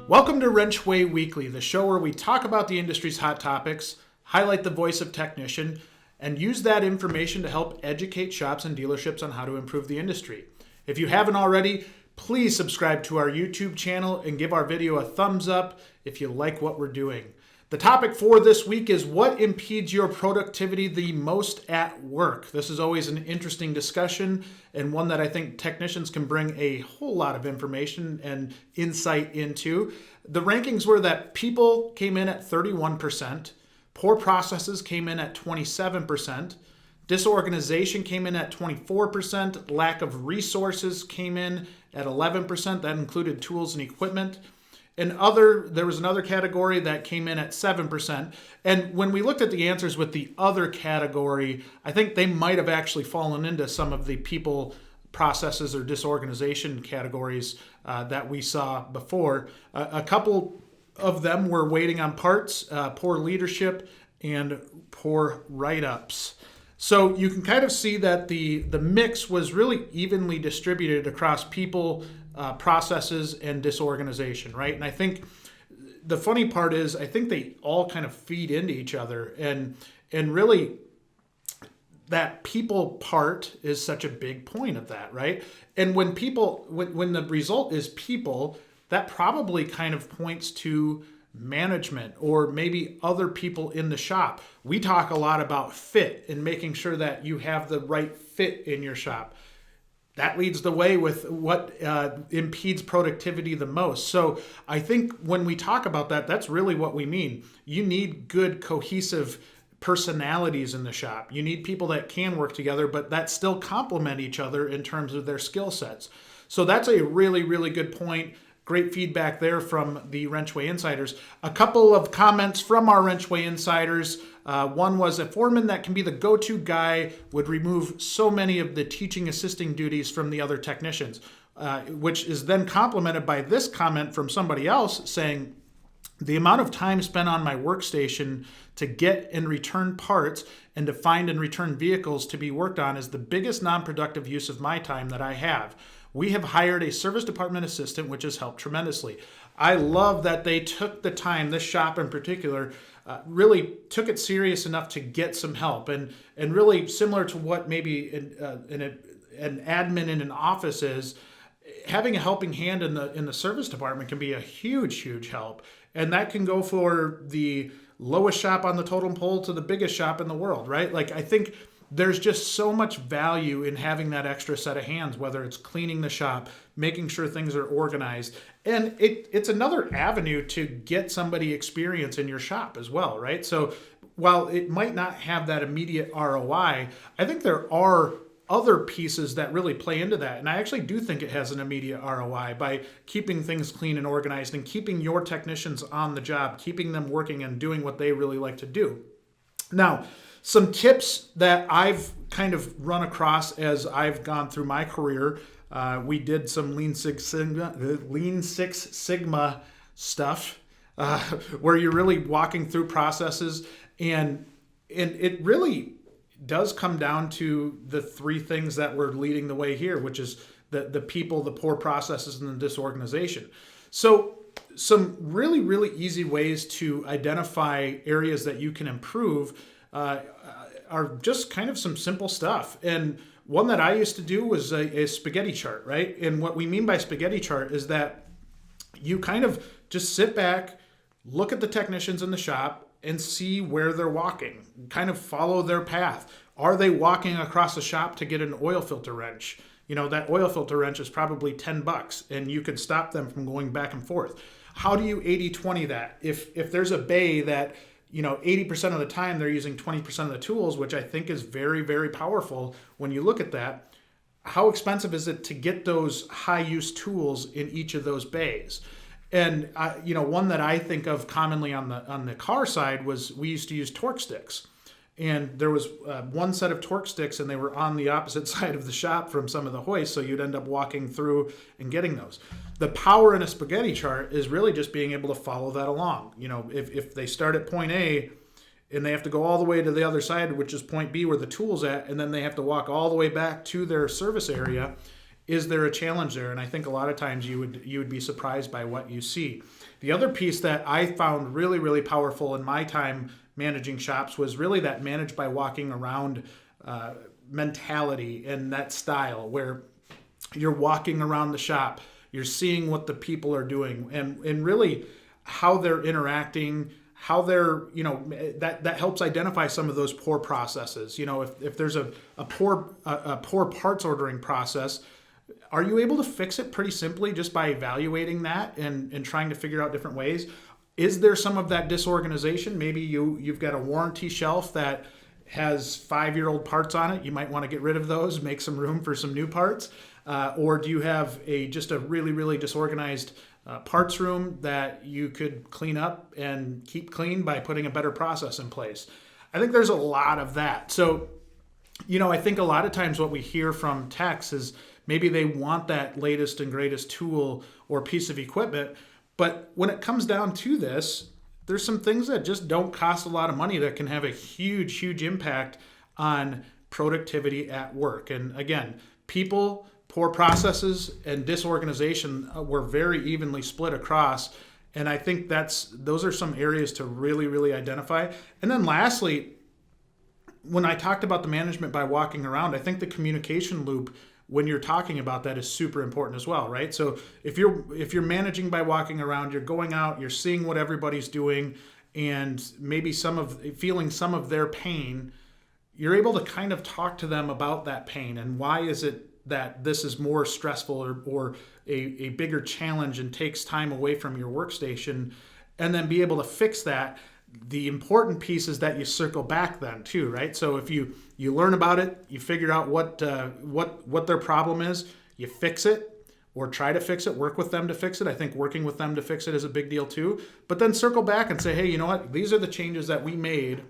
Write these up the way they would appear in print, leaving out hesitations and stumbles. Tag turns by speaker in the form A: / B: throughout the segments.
A: Welcome to WrenchWay Weekly, the show where we talk about the industry's hot topics, highlight the voice of technician, and use that information to help educate shops and dealerships on how to improve the industry. If you haven't already, please subscribe to our YouTube channel and give our video a thumbs up if you like what we're doing. The topic for this week is what impedes your productivity the most at work. This is always an interesting discussion and one that I think technicians can bring a whole lot of information and insight into. The rankings were that people came in at 31%, poor processes came in at 27%, disorganization came in at 24%, lack of resources came in at 11%. That included tools and equipment. There was another category that came in at 7%. And when we looked at the answers with the other category, I think they might have actually fallen into some of the people, processes, or disorganization categories that we saw before. A couple of them were waiting on parts, poor leadership, and poor write-ups. So you can kind of see that the mix was really evenly distributed across people, processes, and disorganization, right? And I think the funny part is I think they all kind of feed into each other, and really that people part is such a big point of that, right? And when the result is people, that probably kind of points to management or maybe other people in the shop. We talk a lot about fit and making sure that you have the right fit in your shop. That leads the way with what impedes productivity the most. So I think when we talk about that, that's really what we mean. You need good, cohesive personalities in the shop. You need people that can work together, but that still complement each other in terms of their skill sets. So that's a really, really good point. Great feedback there from the WrenchWay Insiders. A couple of comments from our WrenchWay Insiders. One was a foreman that can be the go-to guy would remove so many of the teaching assisting duties from the other technicians, which is then complemented by this comment from somebody else saying, the amount of time spent on my workstation to get and return parts and to find and return vehicles to be worked on is the biggest non-productive use of my time that I have. We have hired a service department assistant, which has helped tremendously. I love that they took the time, this shop in particular, really took it serious enough to get some help. And really similar to what maybe an admin in an office is, having a helping hand in the service department can be a huge, huge help. And that can go for the lowest shop on the totem pole to the biggest shop in the world, right? Like, I think there's just so much value in having that extra set of hands, whether it's cleaning the shop, making sure things are organized. And it's another avenue to get somebody experience in your shop as well, right? So while it might not have that immediate ROI, I think there are other pieces that really play into that. And I actually do think it has an immediate ROI by keeping things clean and organized and keeping your technicians on the job, keeping them working and doing what they really like to do. Now, some tips that I've kind of run across as I've gone through my career. We did some Lean Six Sigma stuff where you're really walking through processes, and it really does come down to the three things that were leading the way here, which is the people, the poor processes, and the disorganization. So some really, really easy ways to identify areas that you can improve are just kind of some simple stuff. And one that I used to do was a spaghetti chart, right? And what we mean by spaghetti chart is that you kind of just sit back, look at the technicians in the shop, and see where they're walking. Kind of follow their path. Are they walking across the shop to get an oil filter wrench? You know, that oil filter wrench is probably $10, and you can stop them from going back and forth. How do you 80-20 that? If there's a bay that 80% of the time they're using 20% of the tools, which I think is very, very powerful when you look at that. How expensive is it to get those high-use tools in each of those bays? And one that I think of commonly on the car side was we used to use torque sticks. And there was one set of torque sticks, and they were on the opposite side of the shop from some of the hoists, so you'd end up walking through and getting those. The power in a spaghetti chart is really just being able to follow that along. If they start at point A and they have to go all the way to the other side, which is point B where the tool's at, and then they have to walk all the way back to their service area, is there a challenge there? And I think a lot of times you would be surprised by what you see. The other piece that I found really, really powerful in my time managing shops was really that manage by walking around mentality and that style where you're walking around the shop, you're seeing what the people are doing and really how they're interacting, how they're, that helps identify some of those poor processes. If there's a poor parts ordering process, are you able to fix it pretty simply just by evaluating that and trying to figure out different ways? Is there some of that disorganization? Maybe you've got a warranty shelf that has 5-year-old parts on it. You might want to get rid of those, make some room for some new parts. Or do you have just a really, really disorganized parts room that you could clean up and keep clean by putting a better process in place? I think there's a lot of that. So, I think a lot of times what we hear from techs is maybe they want that latest and greatest tool or piece of equipment. But when it comes down to this, there's some things that just don't cost a lot of money that can have a huge, huge impact on productivity at work. And again, people, poor processes, and disorganization were very evenly split across. And I think those are some areas to really, really identify. And then lastly, when I talked about the management by walking around, I think the communication loop when you're talking about that is super important as well, right? So if you're managing by walking around, you're going out, you're seeing what everybody's doing, and maybe feeling some of their pain, you're able to kind of talk to them about that pain and why is it that this is more stressful or a bigger challenge and takes time away from your workstation, and then be able to fix that. The important piece is that you circle back then too, right? So if you learn about it, you figure out what their problem is, you fix it or try to fix it, work with them to fix it. I think working with them to fix it is a big deal too. But then circle back and say, hey, you know what? These are the changes that we made,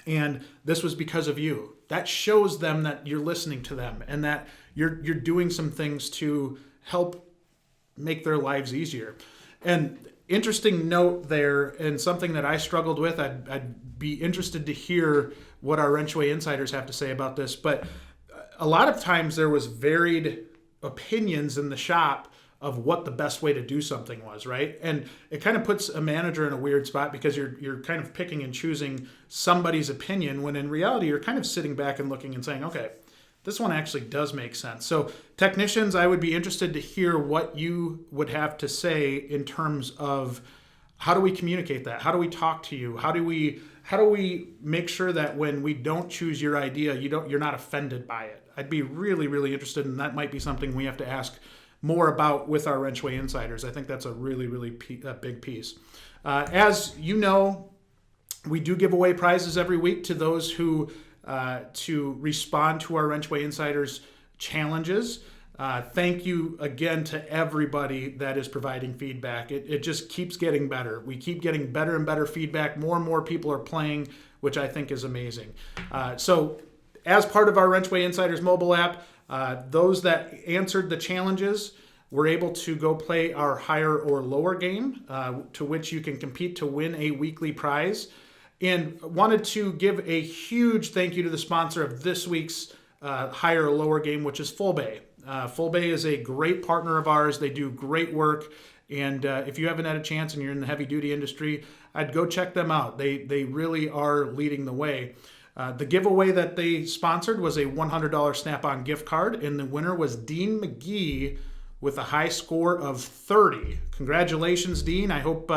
A: and this was because of you. That shows them that you're listening to them and that you're doing some things to help make their lives easier. And interesting note there, and something that I struggled with, I'd be interested to hear what our WrenchWay Insiders have to say about this, but a lot of times there was varied opinions in the shop of what the best way to do something was, right? And it kind of puts a manager in a weird spot because you're kind of picking and choosing somebody's opinion when in reality you're kind of sitting back and looking and saying, okay, this one actually does make sense. So technicians, I would be interested to hear what you would have to say in terms of how do we communicate that? How do we talk to you? How do we make sure that when we don't choose your idea, you're not offended by it? I'd be really, really interested, and that might be something we have to ask more about with our WrenchWay Insiders. I think that's a really, really big piece. As you know, we do give away prizes every week to those who to respond to our WrenchWay Insiders challenges. Thank you again to everybody that is providing feedback. It just keeps getting better. We keep getting better and better feedback. More and more people are playing, which I think is amazing. So as part of our WrenchWay Insiders mobile app, those that answered the challenges were able to go play our higher or lower game, to which you can compete to win a weekly prize. And wanted to give a huge thank you to the sponsor of this week's higher or lower game, which is Full Bay. Full Bay is a great partner of ours. They do great work. And if you haven't had a chance and you're in the heavy duty industry, I'd go check them out. They really are leading the way. The giveaway that they sponsored was a $100 Snap-on gift card, and the winner was Dean McGee with a high score of 30. Congratulations, Dean. I hope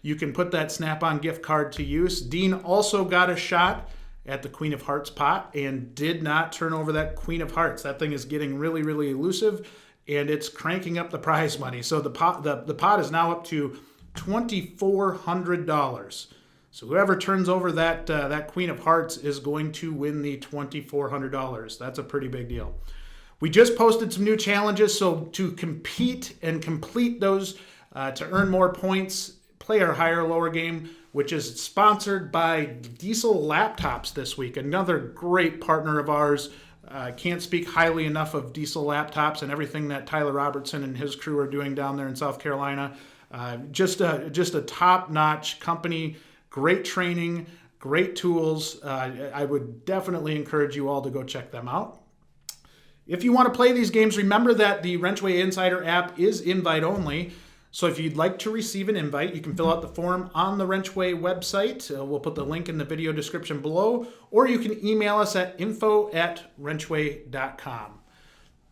A: you can put that Snap-on gift card to use. Dean also got a shot at the Queen of Hearts pot and did not turn over that Queen of Hearts. That thing is getting really, really elusive, and it's cranking up the prize money. So the pot is now up to $2,400. So whoever turns over that Queen of Hearts is going to win the $2,400. That's a pretty big deal. We just posted some new challenges, so to compete and complete those, to earn more points, play our higher lower game, which is sponsored by Diesel Laptops this week. Another great partner of ours. Can't speak highly enough of Diesel Laptops and everything that Tyler Robertson and his crew are doing down there in South Carolina. Just a top-notch company, great training, great tools. I would definitely encourage you all to go check them out. If you want to play these games, remember that the WrenchWay Insider app is invite only. So if you'd like to receive an invite, you can fill out the form on the WrenchWay website. We'll put the link in the video description below, or you can email us at info@wrenchway.com.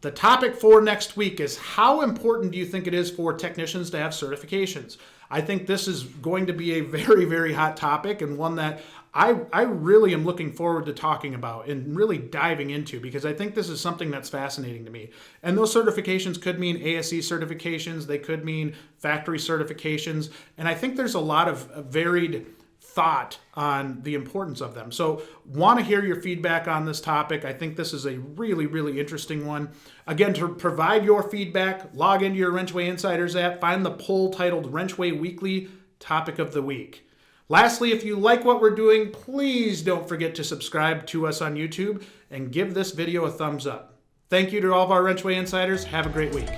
A: The topic for next week is, how important do you think it is for technicians to have certifications? I think this is going to be a very, very hot topic, and one that I really am looking forward to talking about and really diving into, because I think this is something that's fascinating to me. And those certifications could mean ASE certifications, they could mean factory certifications, and I think there's a lot of varied thought on the importance of them. So want to hear your feedback on this topic. I think this is a really, really interesting one. Again, to provide your feedback, log into your WrenchWay Insiders app, find the poll titled WrenchWay Weekly Topic of the Week. Lastly, if you like what we're doing, please don't forget to subscribe to us on YouTube and give this video a thumbs up. Thank you to all of our WrenchWay Insiders. Have a great week.